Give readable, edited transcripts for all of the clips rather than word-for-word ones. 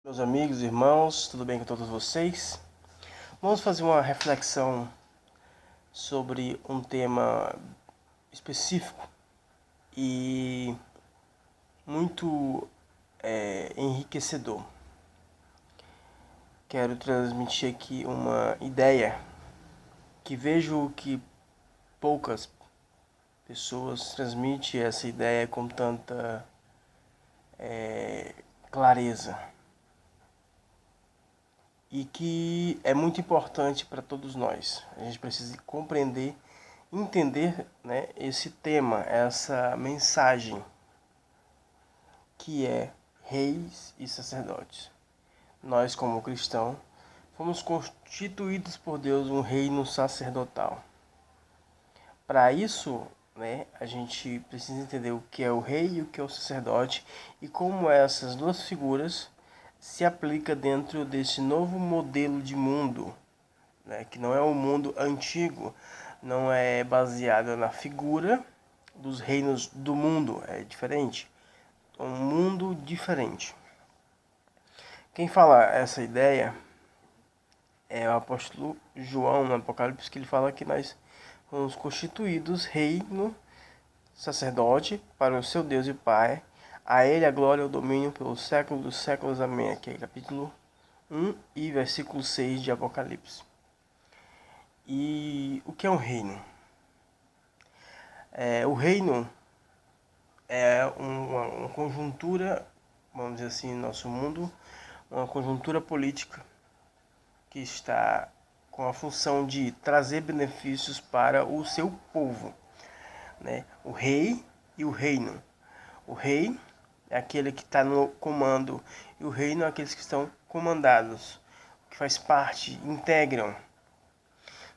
Meus amigos, irmãos, tudo bem com todos vocês? Vamos fazer uma reflexão sobre um tema específico e muito enriquecedor. Quero transmitir aqui uma ideia que vejo que poucas pessoas transmitem essa ideia com tanta clareza. E que é muito importante para todos nós. A gente precisa compreender, entender, né, esse tema, essa mensagem, que é reis e sacerdotes. Nós, como cristãos, fomos constituídos por Deus um reino sacerdotal. Para isso, né, a gente precisa entender o que é o rei e o que é o sacerdote e como essas duas figuras se aplica dentro desse novo modelo de mundo, né, que não é o mundo antigo, não é baseado na figura dos reinos do mundo, é diferente, é um mundo diferente. Quem fala essa ideia é o apóstolo João no Apocalipse, que ele fala que nós fomos constituídos reino sacerdote para o seu Deus e Pai. A ele a glória e o domínio pelos séculos dos séculos. Amém. Aqui é capítulo 1 e versículo 6 de Apocalipse. E o que é um reino? O reino é uma conjuntura, vamos dizer assim, no nosso mundo, uma conjuntura política que está com a função de trazer benefícios para o seu povo, né? O rei e o reino. O rei é aquele que está no comando e o reino é aqueles que estão comandados, que faz parte, integram.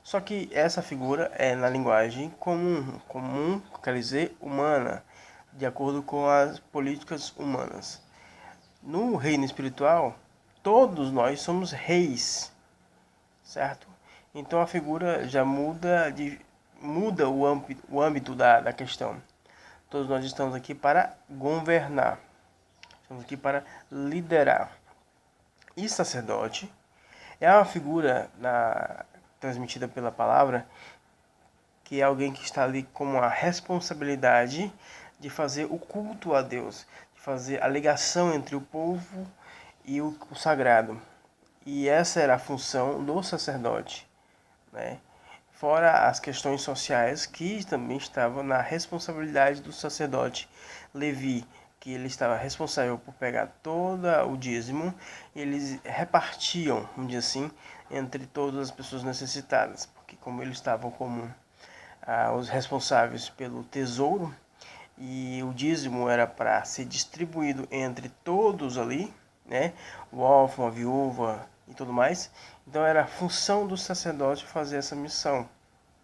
Só que essa figura é na linguagem comum quer dizer humana, de acordo com as políticas humanas. No reino espiritual, todos nós somos reis, certo? Então a figura já muda o âmbito da questão. Todos nós estamos aqui para governar. Estamos aqui para liderar. E sacerdote é uma figura transmitida pela palavra, que é alguém que está ali com a responsabilidade de fazer o culto a Deus, de fazer a ligação entre o povo e o sagrado. E essa era a função do sacerdote, né? Fora as questões sociais que também estavam na responsabilidade do sacerdote Levi, que ele estava responsável por pegar todo o dízimo e eles repartiam, vamos dizer assim, entre todas as pessoas necessitadas, porque como eles estavam como os responsáveis pelo tesouro e o dízimo era para ser distribuído entre todos ali, né, o órfão, a viúva e tudo mais. Então era a função do sacerdote fazer essa missão,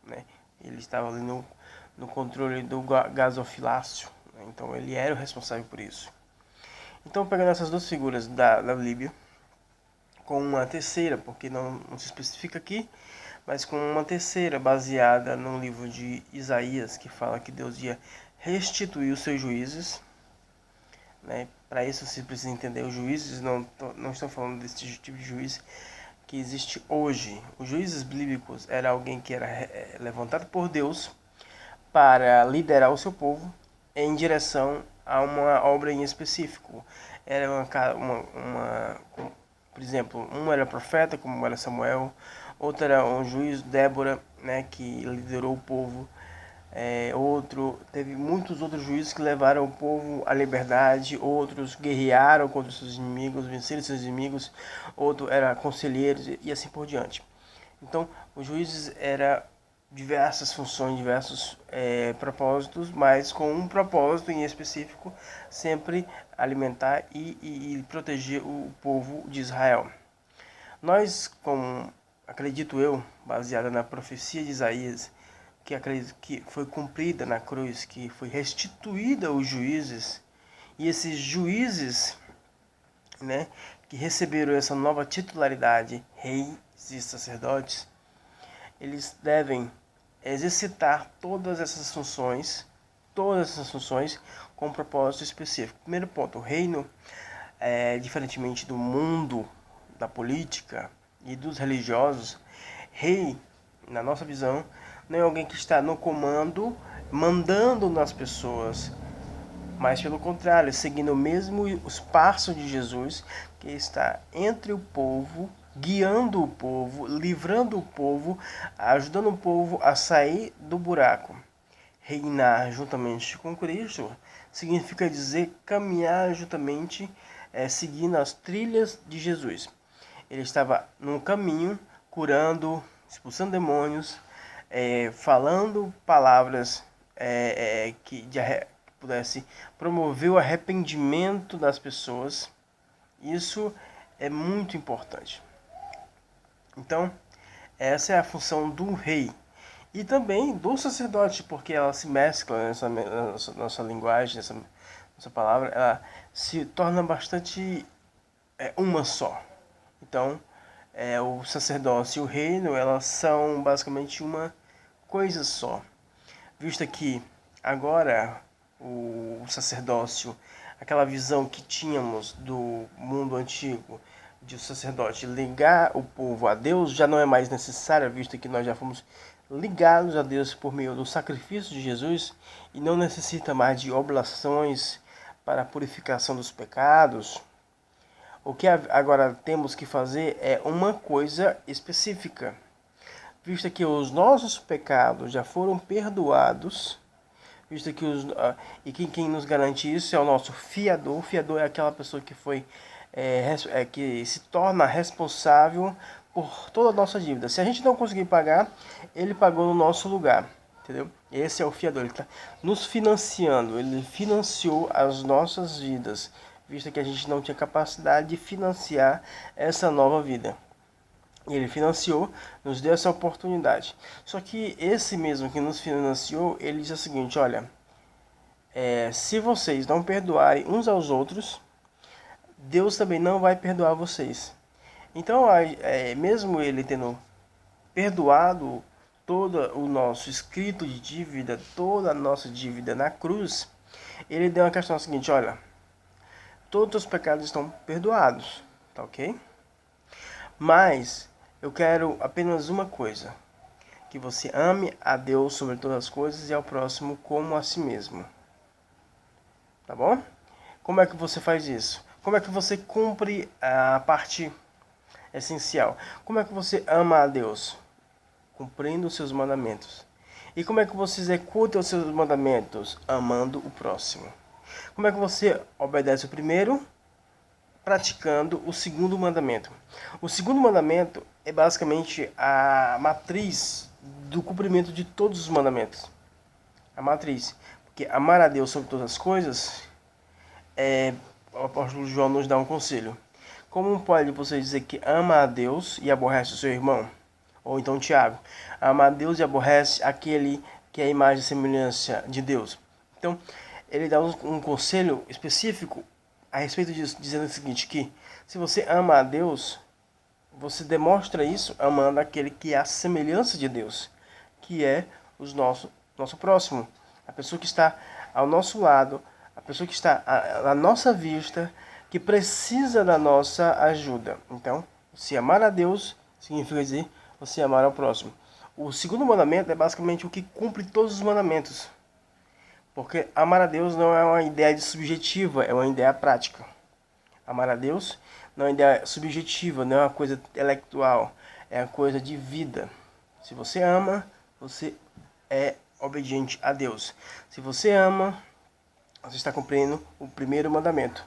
né? Ele estava ali no controle do gasofilácio, né? Então ele era o responsável por isso. Então, pegando essas duas figuras da Bíblia, com uma terceira, porque não se especifica aqui, mas com uma terceira baseada no livro de Isaías, que fala que Deus ia restituir os seus juízes, né? Para isso você precisa entender os juízes, não estou falando desse tipo de juiz que existe hoje. Os juízes bíblicos era alguém que era levantado por Deus para liderar o seu povo em direção a uma obra em específico. Era por exemplo, um era profeta, como era Samuel, outro era um juiz, Débora, né, que liderou o povo. Teve muitos outros juízes que levaram o povo à liberdade, outros guerrearam contra seus inimigos, venceram seus inimigos, outro era conselheiros e assim por diante. Então, os juízes eram diversas funções, diversos propósitos, mas com um propósito em específico, sempre alimentar e proteger o povo de Israel. Nós, como acredito eu, baseada na profecia de Isaías, que acredito que foi cumprida na cruz, que foi restituída aos juízes, e esses juízes, né, que receberam essa nova titularidade, reis e sacerdotes, eles devem exercitar todas essas funções com um propósito específico. Primeiro ponto, o reino diferentemente do mundo da política e dos religiosos, rei, na nossa visão, não é alguém que está no comando, mandando nas pessoas, mas pelo contrário, seguindo mesmo os passos de Jesus, que está entre o povo, guiando o povo, livrando o povo, ajudando o povo a sair do buraco. Reinar juntamente com Cristo significa dizer caminhar juntamente, seguindo as trilhas de Jesus. Ele estava no caminho, curando, expulsando demônios, falando palavras que pudesse promover o arrependimento das pessoas. Isso é muito importante. Então, essa é a função do rei. E também do sacerdote, porque ela se mescla nessa nossa linguagem, nessa palavra, ela se torna bastante uma só. Então, o sacerdócio e o reino, elas são basicamente uma coisa só. Visto que agora o sacerdócio, aquela visão que tínhamos do mundo antigo, de o sacerdote ligar o povo a Deus, já não é mais necessária, visto que nós já fomos ligados a Deus por meio do sacrifício de Jesus e não necessita mais de oblações para a purificação dos pecados. O que agora temos que fazer é uma coisa específica. Visto que os nossos pecados já foram perdoados, visto que quem nos garante isso é o nosso fiador. O fiador é aquela pessoa que que se torna responsável por toda a nossa dívida. Se a gente não conseguir pagar, ele pagou no nosso lugar, entendeu? Esse é o fiador, ele está nos financiando, ele financiou as nossas vidas, visto que a gente não tinha capacidade de financiar essa nova vida. Ele financiou, nos deu essa oportunidade. Só que esse mesmo que nos financiou, ele diz o seguinte: olha, se vocês não perdoarem uns aos outros, Deus também não vai perdoar vocês. Então, mesmo ele tendo perdoado todo o nosso escrito de dívida, toda a nossa dívida na cruz, ele deu uma questão seguinte: olha, todos os pecados estão perdoados, tá ok? Mas eu quero apenas uma coisa: que você ame a Deus sobre todas as coisas e ao próximo como a si mesmo. Tá bom? Como é que você faz isso? Como é que você cumpre a parte essencial? Como é que você ama a Deus? Cumprindo os seus mandamentos. E como é que você executa os seus mandamentos? Amando o próximo. Como é que você obedece o primeiro? Praticando o segundo mandamento. O segundo mandamento é basicamente a matriz do cumprimento de todos os mandamentos. A matriz. Porque amar a Deus sobre todas as coisas, o apóstolo João nos dá um conselho. Como pode você dizer que ama a Deus e aborrece o seu irmão? Ou então Tiago, ama a Deus e aborrece aquele que é a imagem e semelhança de Deus. Então, ele dá um conselho específico a respeito disso, dizendo o seguinte, que se você ama a Deus, você demonstra isso amando aquele que é a semelhança de Deus, que é nosso próximo, a pessoa que está ao nosso lado, a pessoa que está à nossa vista, que precisa da nossa ajuda. Então, se amar a Deus, significa dizer você amar ao próximo. O segundo mandamento é basicamente o que cumpre todos os mandamentos. Porque amar a Deus não é uma ideia subjetiva, é uma ideia prática. Amar a Deus não é uma ideia subjetiva, não é uma coisa intelectual, é uma coisa de vida. Se você ama, você é obediente a Deus. Se você ama, você está cumprindo o primeiro mandamento,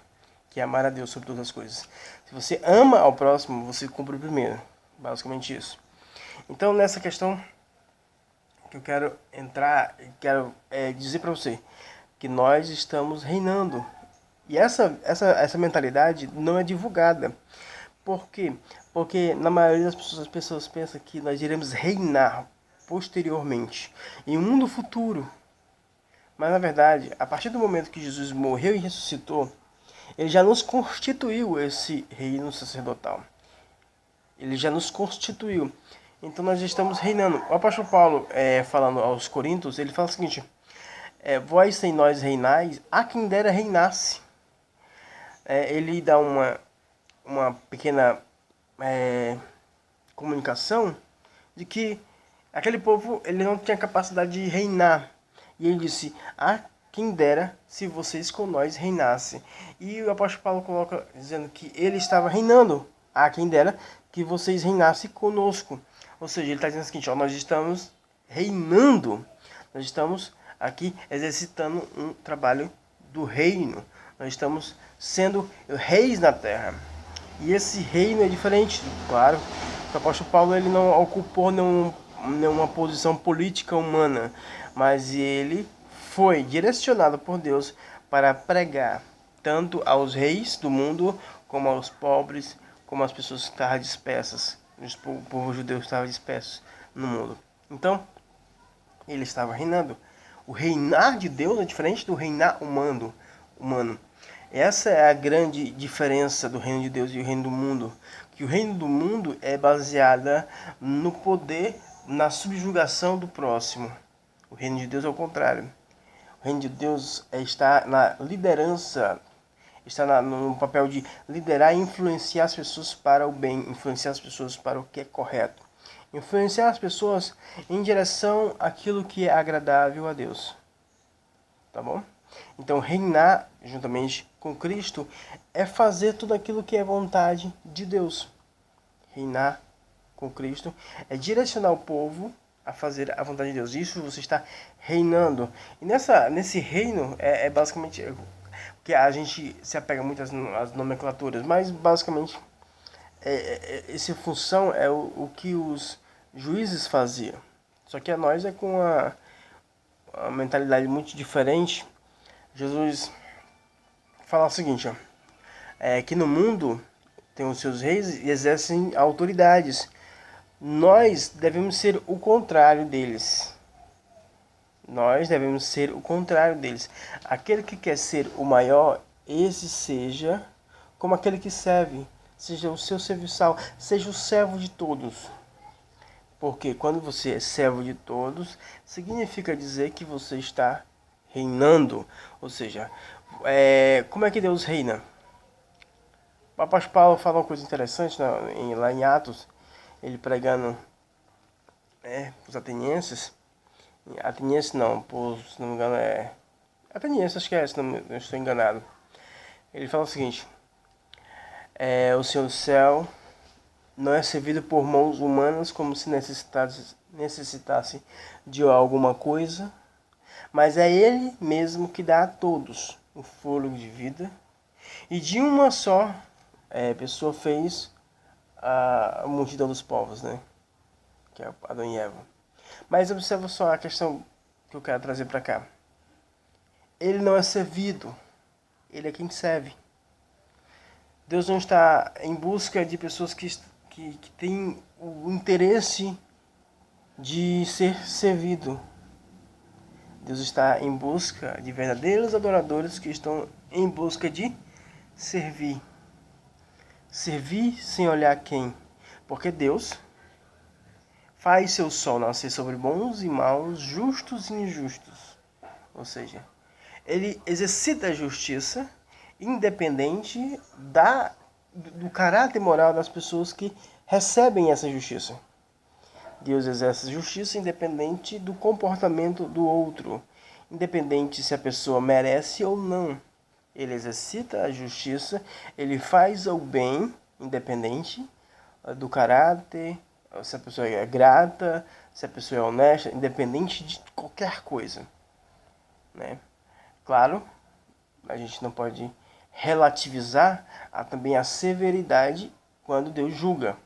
que é amar a Deus sobre todas as coisas. Se você ama ao próximo, você cumpre o primeiro. Basicamente isso. Então, nessa questão que eu quero entrar, quero dizer para você que nós estamos reinando. E essa mentalidade não é divulgada. Por quê? Porque na maioria das pessoas, as pessoas pensam que nós iremos reinar posteriormente, em um mundo futuro. Mas na verdade, a partir do momento que Jesus morreu e ressuscitou, ele já nos constituiu esse reino sacerdotal. Ele já nos constituiu. Então nós estamos reinando. O apóstolo Paulo, falando aos Coríntios, ele fala o seguinte: vós sem nós reinais, a quem dera reinasse. ele dá uma pequena comunicação de que aquele povo ele não tinha capacidade de reinar. E ele disse, quem dera se vocês com nós reinassem. E o apóstolo Paulo coloca dizendo que ele estava reinando. Quem dera que vocês reinassem conosco. Ou seja, ele está dizendo o seguinte, nós estamos reinando. Nós estamos aqui exercitando um trabalho do reino. Nós estamos sendo reis na terra. E esse reino é diferente, claro. O apóstolo Paulo ele não ocupou nenhuma posição política humana, mas ele foi direcionado por Deus para pregar tanto aos reis do mundo, como aos pobres, como às pessoas que estavam dispersas, o povo judeu estava disperso no mundo. Então, ele estava reinando. O reinar de Deus é diferente do reinar humano. Essa é a grande diferença do reino de Deus e o reino do mundo. Que o reino do mundo é baseada no poder, na subjugação do próximo. O reino de Deus é o contrário. O reino de Deus está na liderança, está no papel de liderar e influenciar as pessoas para o bem, influenciar as pessoas para o que é correto. Influenciar as pessoas em direção àquilo que é agradável a Deus. Tá bom? Então, reinar juntamente com Cristo é fazer tudo aquilo que é vontade de Deus. Reinar com Cristo é direcionar o povo a fazer a vontade de Deus. Isso você está reinando. E nesse reino é basicamente... Porque a gente se apega muito às nomenclaturas, mas basicamente essa função é o que os juízes faziam. Só que a nós é com uma mentalidade muito diferente. Jesus fala o seguinte, que no mundo tem os seus reis e exercem autoridades. Nós devemos ser o contrário deles. Nós devemos ser o contrário deles. Aquele que quer ser o maior, esse seja como aquele que serve. Seja o seu serviçal, seja o servo de todos. Porque quando você é servo de todos, significa dizer que você está reinando. Ou seja, como é que Deus reina? O apóstolo Paulo fala uma coisa interessante lá em Atos, ele pregando os atenienses. Atenienses não, se não me engano atenienses, acho que se não estou enganado. Ele fala o seguinte, o Senhor do céu não é servido por mãos humanas como se necessitasse de alguma coisa, mas é Ele mesmo que dá a todos o fôlego de vida, e de uma só pessoa fez a multidão dos povos, né? Que é Adão e Eva. Mas observa só a questão que eu quero trazer para cá. Ele não é servido, ele é quem serve. Deus não está em busca de pessoas que têm o interesse de ser servido. Deus está em busca de verdadeiros adoradores que estão em busca de servir. Servir sem olhar quem. Porque Deus faz seu sol nascer sobre bons e maus, justos e injustos. Ou seja, ele exercita a justiça independente do caráter moral das pessoas que recebem essa justiça. Deus exerce justiça independente do comportamento do outro, independente se a pessoa merece ou não. Ele exercita a justiça, ele faz o bem, independente do caráter, se a pessoa é grata, se a pessoa é honesta, independente de qualquer coisa, né? Claro, a gente não pode relativizar também a severidade quando Deus julga.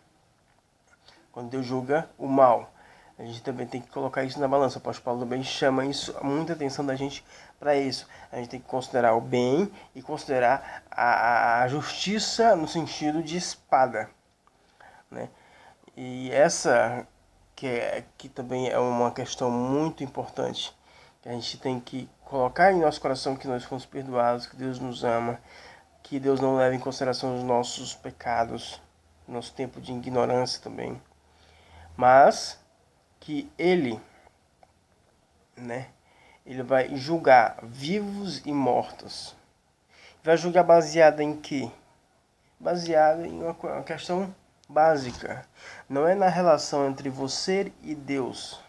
Quando Deus julga o mal. A gente também tem que colocar isso na balança. O apóstolo Paulo também chama muita atenção da gente para isso. A gente tem que considerar o bem e considerar a justiça no sentido de espada, né? E essa que também é uma questão muito importante, que a gente tem que colocar em nosso coração que nós fomos perdoados, que Deus nos ama, que Deus não leva em consideração os nossos pecados, nosso tempo de ignorância também, mas que Ele, né, Ele vai julgar vivos e mortos, Vai julgar baseada em quê? Baseada em uma questão básica. Não é na relação entre você e Deus.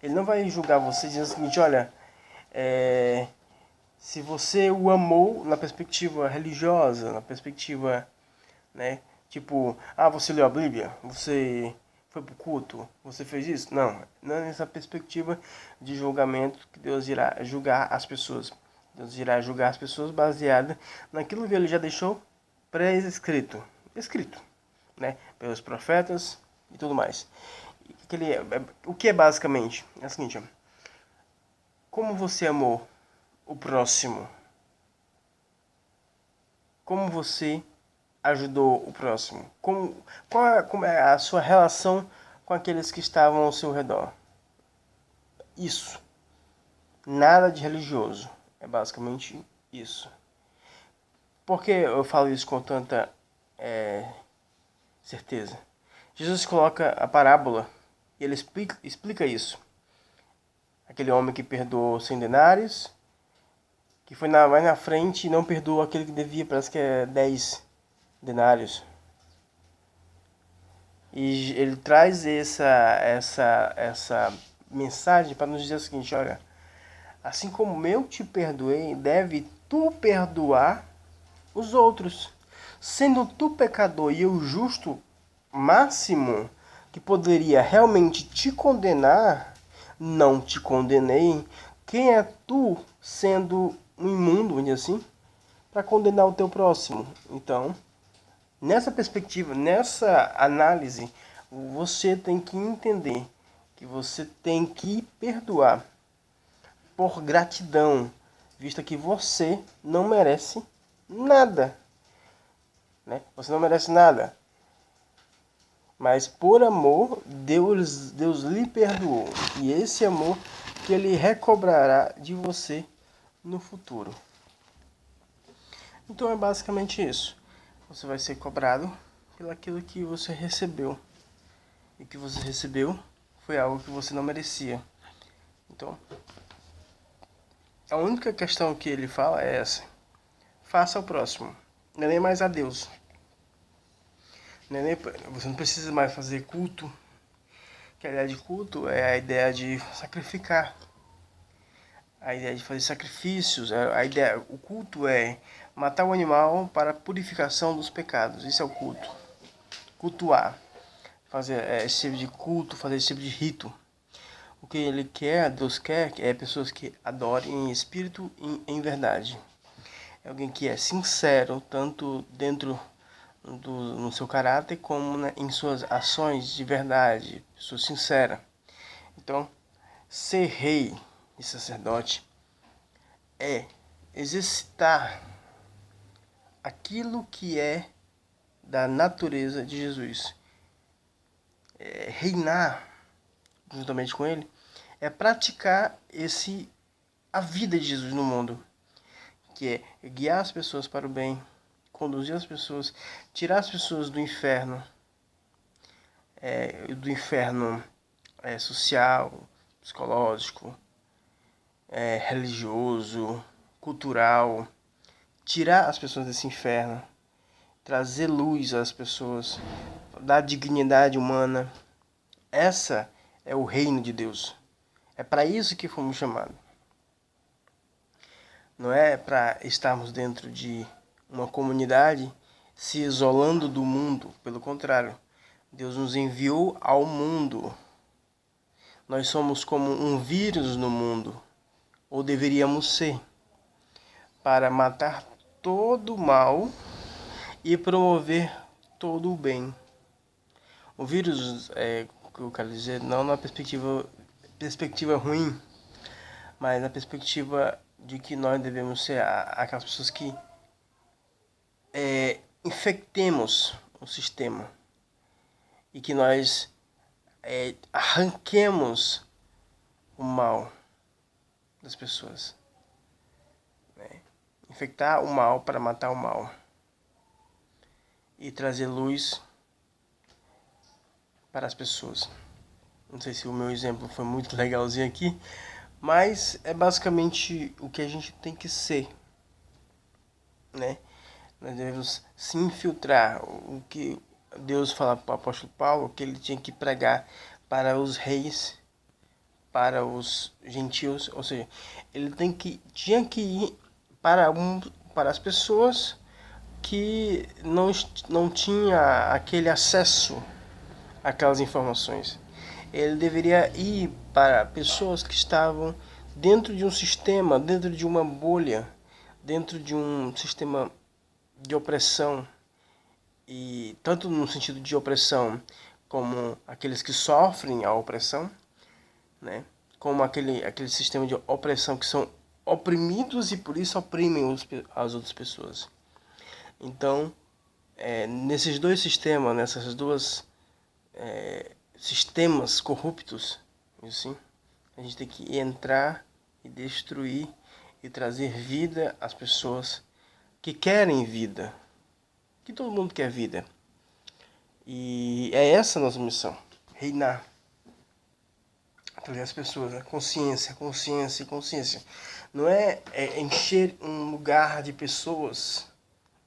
Ele não vai julgar você dizendo o seguinte, olha, se você o amou na perspectiva religiosa, na perspectiva, né, tipo, você leu a Bíblia, você foi pro culto, você fez isso? Não é nessa perspectiva de julgamento que Deus irá julgar as pessoas. Deus irá julgar as pessoas baseado naquilo que ele já deixou pré-escrito, né, pelos profetas e tudo mais. O que é basicamente? É o seguinte, como você amou o próximo? Como você ajudou o próximo? Como é a sua relação com aqueles que estavam ao seu redor? Isso. Nada de religioso. É basicamente isso. Por que eu falo isso com tanta certeza? Jesus coloca a parábola e ele explica isso. Aquele homem que perdoou 100 denários, que vai na frente e não perdoou aquele que devia, parece que é 10 denários. E ele traz essa mensagem para nos dizer o seguinte, olha, assim como eu te perdoei, deve tu perdoar os outros. Sendo tu pecador e eu justo máximo, que poderia realmente te condenar, não te condenei. Quem é tu, sendo um imundo, vamos dizer assim, para condenar o teu próximo? Então, nessa perspectiva, nessa análise, você tem que entender que você tem que perdoar por gratidão, visto que você não merece nada, né? Você não merece nada. Mas por amor, Deus lhe perdoou. E esse amor que ele recobrará de você no futuro. Então é basicamente isso. Você vai ser cobrado pelo aquilo que você recebeu. E o que você recebeu foi algo que você não merecia. Então, a única questão que ele fala é essa. Faça ao próximo. Não é nem mais a Deus. Você não precisa mais fazer culto. Que a ideia de culto é a ideia de sacrificar. A ideia de fazer sacrifícios. O culto é matar o animal para a purificação dos pecados. Isso é o culto. Cultuar. Fazer esse tipo de culto, fazer esse tipo de rito. O que ele quer, Deus quer, é pessoas que adorem em espírito e em verdade. É alguém que é sincero, tanto dentro no seu caráter como, né, em suas ações de verdade, pessoa sincera. Então, ser rei e sacerdote é exercitar aquilo que é da natureza de Jesus. Reinar juntamente com ele é praticar a vida de Jesus no mundo, que é guiar as pessoas para o bem, conduzir as pessoas, tirar as pessoas do inferno social, psicológico, religioso, cultural, tirar as pessoas desse inferno, trazer luz às pessoas, dar dignidade humana. Essa é o reino de Deus. É para isso que fomos chamados. Não é para estarmos dentro de uma comunidade se isolando do mundo. Pelo contrário, Deus nos enviou ao mundo. Nós somos como um vírus no mundo, ou deveríamos ser, para matar todo o mal e promover todo o bem. O vírus, que eu quero dizer, não na perspectiva ruim, mas na perspectiva de que nós devemos ser aquelas pessoas que infectemos o sistema e que nós arranquemos o mal das pessoas. Infectar o mal para matar o mal e trazer luz para as pessoas. Não sei se o meu exemplo foi muito legalzinho aqui, mas é basicamente o que a gente tem que ser. né? Nós devemos se infiltrar. O que Deus fala para o apóstolo Paulo, que ele tinha que pregar para os reis, para os gentios, ou seja, ele tinha que ir para as pessoas que não tinha aquele acesso àquelas informações. Ele deveria ir para pessoas que estavam dentro de um sistema, dentro de uma bolha, dentro de um sistema de opressão, e tanto no sentido de opressão como aqueles que sofrem a opressão, né? Como aquele sistema de opressão que são oprimidos e por isso oprimem as outras pessoas. Então, nesses dois sistemas, nessas duas sistemas corruptos, assim, a gente tem que entrar e destruir e trazer vida às pessoas que querem vida, que todo mundo quer vida. E é essa a nossa missão, reinar. Trazer as pessoas, a consciência, consciência e consciência. Não é encher um lugar de pessoas,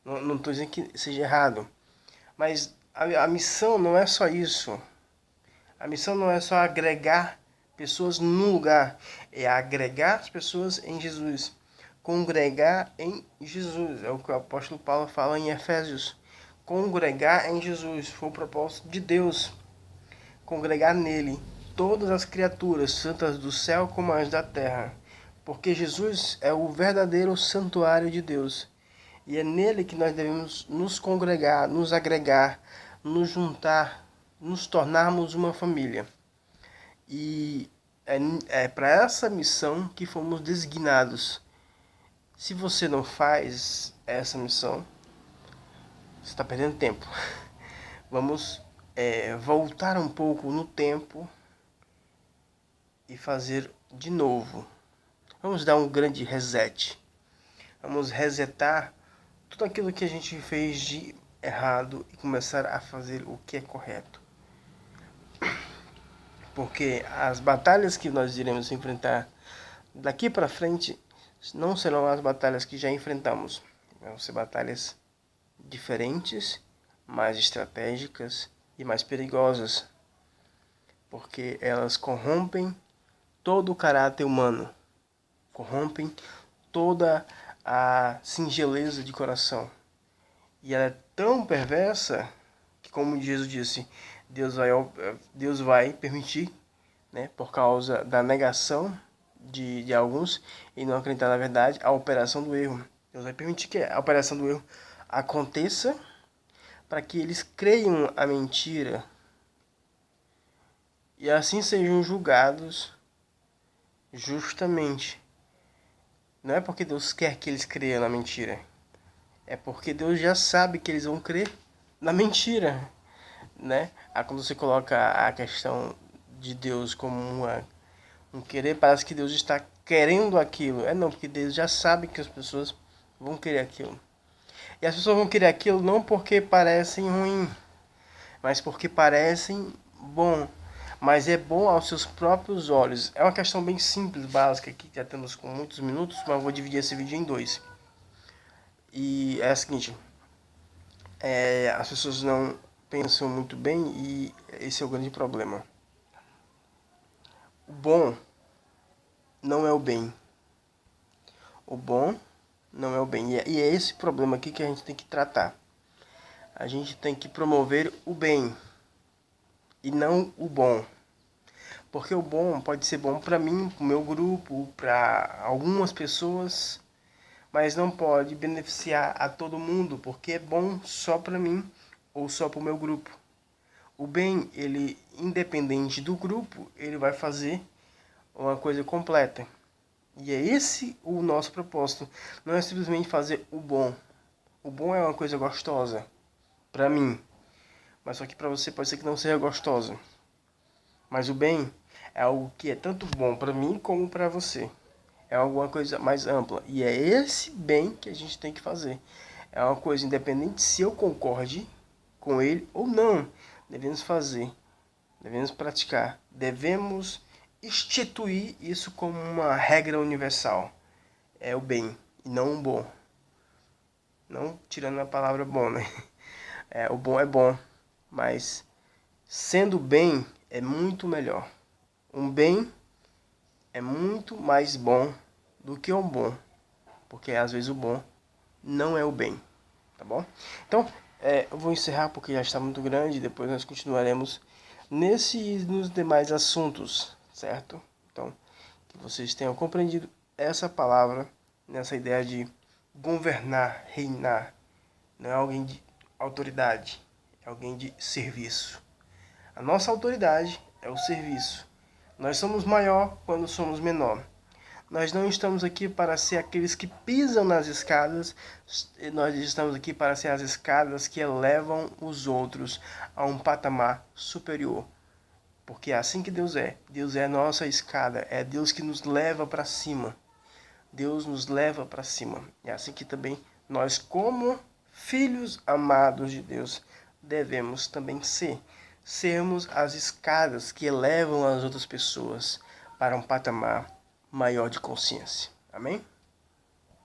não estou dizendo que seja errado, mas a missão não é só isso. A missão não é só agregar pessoas num lugar, é agregar as pessoas em Jesus. Congregar em Jesus, é o que o apóstolo Paulo fala em Efésios. Congregar em Jesus, foi o propósito de Deus. Congregar nele todas as criaturas, tantas do céu como as da terra. Porque Jesus é o verdadeiro santuário de Deus. E é nele que nós devemos nos congregar, nos agregar, nos juntar, nos tornarmos uma família. E é para essa missão que fomos designados. Se você não faz essa missão, você está perdendo tempo. Vamos voltar um pouco no tempo e fazer de novo. Vamos dar um grande reset. Vamos resetar tudo aquilo que a gente fez de errado e começar a fazer o que é correto. Porque as batalhas que nós iremos enfrentar daqui para frente não serão as batalhas que já enfrentamos. Vão ser batalhas diferentes, mais estratégicas e mais perigosas. Porque elas corrompem todo o caráter humano. Corrompem toda a singeleza de coração. E ela é tão perversa que, como Jesus disse, Deus vai permitir, né, por causa da negação de alguns e não acreditar na verdade, a operação do erro. Deus vai permitir que a operação do erro aconteça para que eles creiam a mentira e assim sejam julgados justamente. Não é porque Deus quer que eles creiam na mentira, é porque Deus já sabe que eles vão crer na mentira, né? Quando você coloca a questão de Deus como um querer, parece que Deus está querendo aquilo. Não, porque Deus já sabe que as pessoas vão querer aquilo. E as pessoas vão querer aquilo não porque parecem ruim, mas porque parecem bom. Mas é bom aos seus próprios olhos. É uma questão bem simples, básica, aqui já temos com muitos minutos, mas eu vou dividir esse vídeo em dois. E é a seguinte, as pessoas não pensam muito bem e esse é o grande problema. O bom não é o bem. O bom não é o bem. E é esse problema aqui que a gente tem que tratar. A gente tem que promover o bem e não o bom. Porque o bom pode ser bom para mim, para o meu grupo, para algumas pessoas, mas não pode beneficiar a todo mundo, porque é bom só para mim ou só para o meu grupo. O bem, ele, independente do grupo, ele vai fazer uma coisa completa. E é esse o nosso propósito. Não é simplesmente fazer o bom. O bom é uma coisa gostosa para mim, mas só que para você pode ser que não seja gostosa. Mas o bem é algo que é tanto bom para mim como para você. É alguma coisa mais ampla. E é esse bem que a gente tem que fazer. É uma coisa independente se eu concorde com ele ou não. Devemos fazer. Devemos praticar. Devemos instituir isso como uma regra universal. É o bem e não o bom. Não tirando a palavra bom, né? O bom é bom, mas sendo bem é muito melhor. Um bem é muito mais bom do que um bom, porque às vezes o bom não é o bem, tá bom? Então, eu vou encerrar porque já está muito grande, depois nós continuaremos nos demais assuntos, certo? Então, que vocês tenham compreendido essa palavra, nessa ideia de governar, reinar. Não é alguém de autoridade, é alguém de serviço. A nossa autoridade é o serviço. Nós somos maior quando somos menor. Nós não estamos aqui para ser aqueles que pisam nas escadas, nós estamos aqui para ser as escadas que elevam os outros a um patamar superior. Porque é assim que Deus é. Deus é a nossa escada, é Deus que nos leva para cima. Deus nos leva para cima. É assim que também nós, como filhos amados de Deus, devemos também ser. Sermos as escadas que elevam as outras pessoas para um patamar maior de consciência. Amém?